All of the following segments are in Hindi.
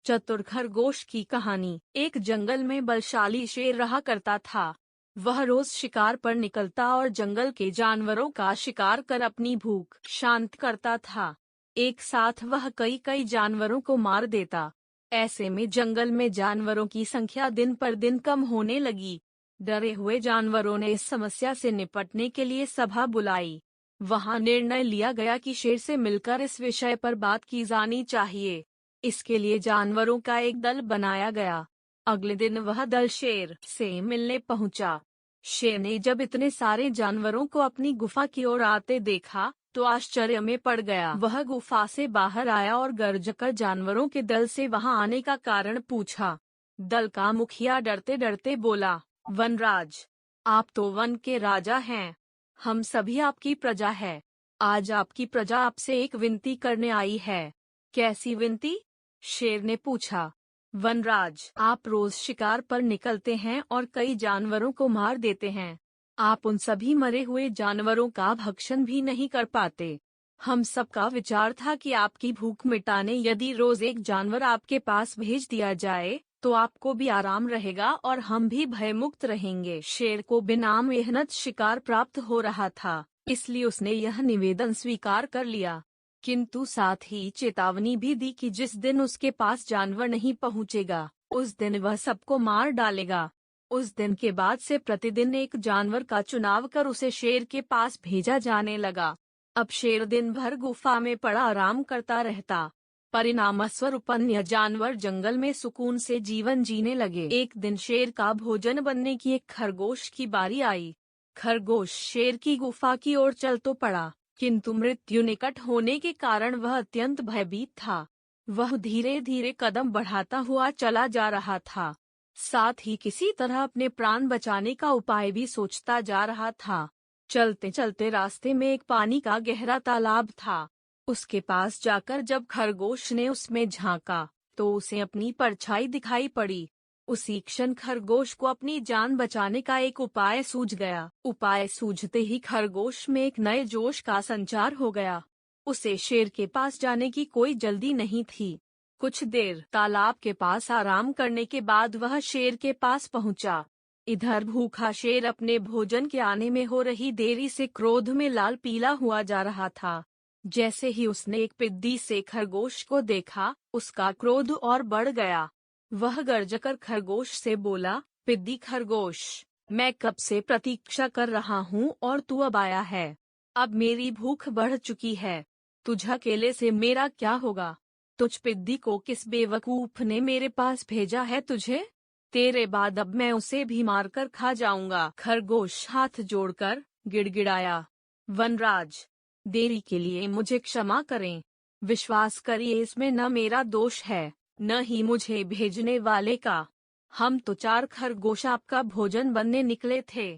चतुर खरगोश की कहानी। एक जंगल में बलशाली शेर रहा करता था। वह रोज शिकार पर निकलता और जंगल के जानवरों का शिकार कर अपनी भूख शांत करता था। एक साथ वह कई कई जानवरों को मार देता। ऐसे में जंगल में जानवरों की संख्या दिन पर दिन कम होने लगी। डरे हुए जानवरों ने इस समस्या से निपटने के लिए सभा बुलाई। वहां निर्णय लिया गया कि शेर से मिलकर इस विषय पर बात की जानी चाहिए। इसके लिए जानवरों का एक दल बनाया गया। अगले दिन वह दल शेर से मिलने पहुंचा। शेर ने जब इतने सारे जानवरों को अपनी गुफा की ओर आते देखा तो आश्चर्य में पड़ गया। वह गुफा से बाहर आया और गरजकर जानवरों के दल से वहां आने का कारण पूछा। दल का मुखिया डरते डरते बोला, वनराज, आप तो वन के राजा हैं। हम सभी आपकी प्रजा है। आज आपकी प्रजा आपसे एक विनती करने आई है। कैसी विनती? शेर ने पूछा। वनराज, आप रोज शिकार पर निकलते हैं और कई जानवरों को मार देते हैं। आप उन सभी मरे हुए जानवरों का भक्षण भी नहीं कर पाते। हम सबका विचार था कि आपकी भूख मिटाने यदि रोज एक जानवर आपके पास भेज दिया जाए तो आपको भी आराम रहेगा और हम भी भयमुक्त रहेंगे। शेर को बिना मेहनत शिकार प्राप्त हो रहा था, इसलिए उसने यह निवेदन स्वीकार कर लिया। किंतु साथ ही चेतावनी भी दी कि जिस दिन उसके पास जानवर नहीं पहुंचेगा, उस दिन वह सबको मार डालेगा। उस दिन के बाद से प्रतिदिन एक जानवर का चुनाव कर उसे शेर के पास भेजा जाने लगा। अब शेर दिन भर गुफा में पड़ा आराम करता रहता। परिणामस्वरूप अन्य जानवर जंगल में सुकून से जीवन जीने लगे। एक दिन शेर का भोजन बनने की एक खरगोश की बारी आई। खरगोश शेर की गुफा की ओर चल तो पड़ा, किंतु मृत्यु निकट होने के कारण वह अत्यंत भयभीत था। वह धीरे धीरे कदम बढ़ाता हुआ चला जा रहा था। साथ ही किसी तरह अपने प्राण बचाने का उपाय भी सोचता जा रहा था। चलते चलते रास्ते में एक पानी का गहरा तालाब था। उसके पास जाकर जब खरगोश ने उसमें झांका तो उसे अपनी परछाई दिखाई पड़ी। उसी क्षण खरगोश को अपनी जान बचाने का एक उपाय सूझ गया। उपाय सूझते ही खरगोश में एक नए जोश का संचार हो गया। उसे शेर के पास जाने की कोई जल्दी नहीं थी। कुछ देर तालाब के पास आराम करने के बाद वह शेर के पास पहुंचा। इधर भूखा शेर अपने भोजन के आने में हो रही देरी से क्रोध में लाल पीला हुआ जा रहा था। जैसे ही उसने एक पिद्दी से खरगोश को देखा, उसका क्रोध और बढ़ गया। वह गरजकर खरगोश से बोला, पिद्दी खरगोश, मैं कब से प्रतीक्षा कर रहा हूँ और तू अब आया है। अब मेरी भूख बढ़ चुकी है। तुझ अकेले से मेरा क्या होगा? तुझ पिद्दी को किस बेवकूफ ने मेरे पास भेजा है तुझे? तेरे बाद अब मैं उसे भी मारकर खा जाऊंगा। खरगोश हाथ जोड़कर गिड़गिड़ाया, वनराज, देरी के लिए मुझे क्षमा करें। विश्वास करिए, इसमें न मेरा दोष है, न ही मुझे भेजने वाले का। हम तो 4 खरगोश आपका भोजन बनने निकले थे,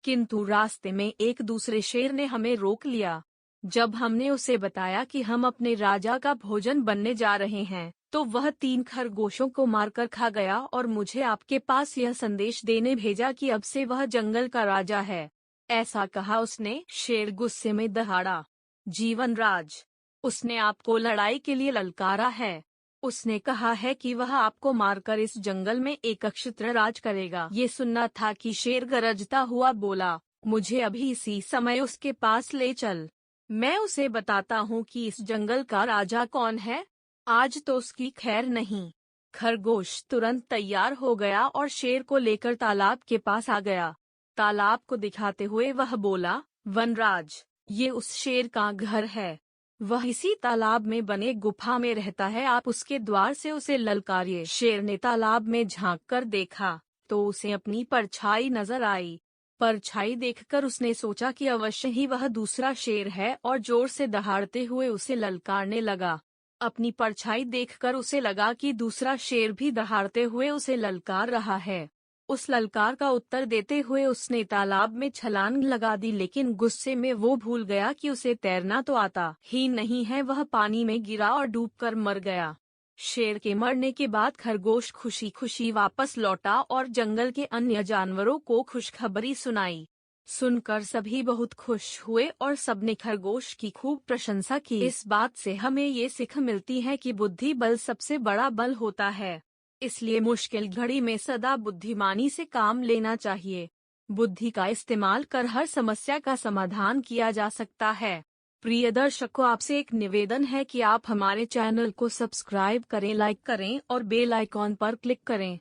किंतु रास्ते में एक दूसरे शेर ने हमें रोक लिया। जब हमने उसे बताया कि हम अपने राजा का भोजन बनने जा रहे हैं, तो वह 3 खरगोशों को मारकर खा गया और मुझे आपके पास यह संदेश देने भेजा कि अब से वह जंगल का राजा है। ऐसा कहा उसने। शेर गुस्से में दहाड़ा, जीवनराज, उसने आपको लड़ाई के लिए ललकारा है। उसने कहा है कि वह आपको मारकर इस जंगल में एकच्छत्र राज करेगा। ये सुनना था कि शेर गरजता हुआ बोला, मुझे अभी इसी समय उसके पास ले चल। मैं उसे बताता हूँ कि इस जंगल का राजा कौन है। आज तो उसकी खैर नहीं। खरगोश तुरंत तैयार हो गया और शेर को लेकर तालाब के पास आ गया। तालाब को दिखाते हुए वह बोला, वनराज, ये उस शेर का घर है। वह इसी तालाब में बने गुफा में रहता है। आप उसके द्वार से उसे ललकारिए। शेर ने तालाब में झांककर देखा तो उसे अपनी परछाई नजर आई। परछाई देखकर उसने सोचा कि अवश्य ही वह दूसरा शेर है और जोर से दहाड़ते हुए उसे ललकारने लगा। अपनी परछाई देखकर उसे लगा कि दूसरा शेर भी दहाड़ते हुए उसे ललकार रहा है। उस ललकार का उत्तर देते हुए उसने तालाब में छलांग लगा दी, लेकिन गुस्से में वो भूल गया कि उसे तैरना तो आता ही नहीं है। वह पानी में गिरा और डूबकर मर गया। शेर के मरने के बाद खरगोश खुशी खुशी वापस लौटा और जंगल के अन्य जानवरों को खुशखबरी सुनाई। सुनकर सभी बहुत खुश हुए और सबने खरगोश की खूब प्रशंसा की। इस बात से हमें ये सीख मिलती है कि बुद्धि बल सबसे बड़ा बल होता है, इसलिए मुश्किल घड़ी में सदा बुद्धिमानी से काम लेना चाहिए। बुद्धि का इस्तेमाल कर हर समस्या का समाधान किया जा सकता है। प्रिय दर्शकों, आपसे एक निवेदन है कि आप हमारे चैनल को सब्सक्राइब करें, लाइक करें और बेल आइकॉन पर क्लिक करें।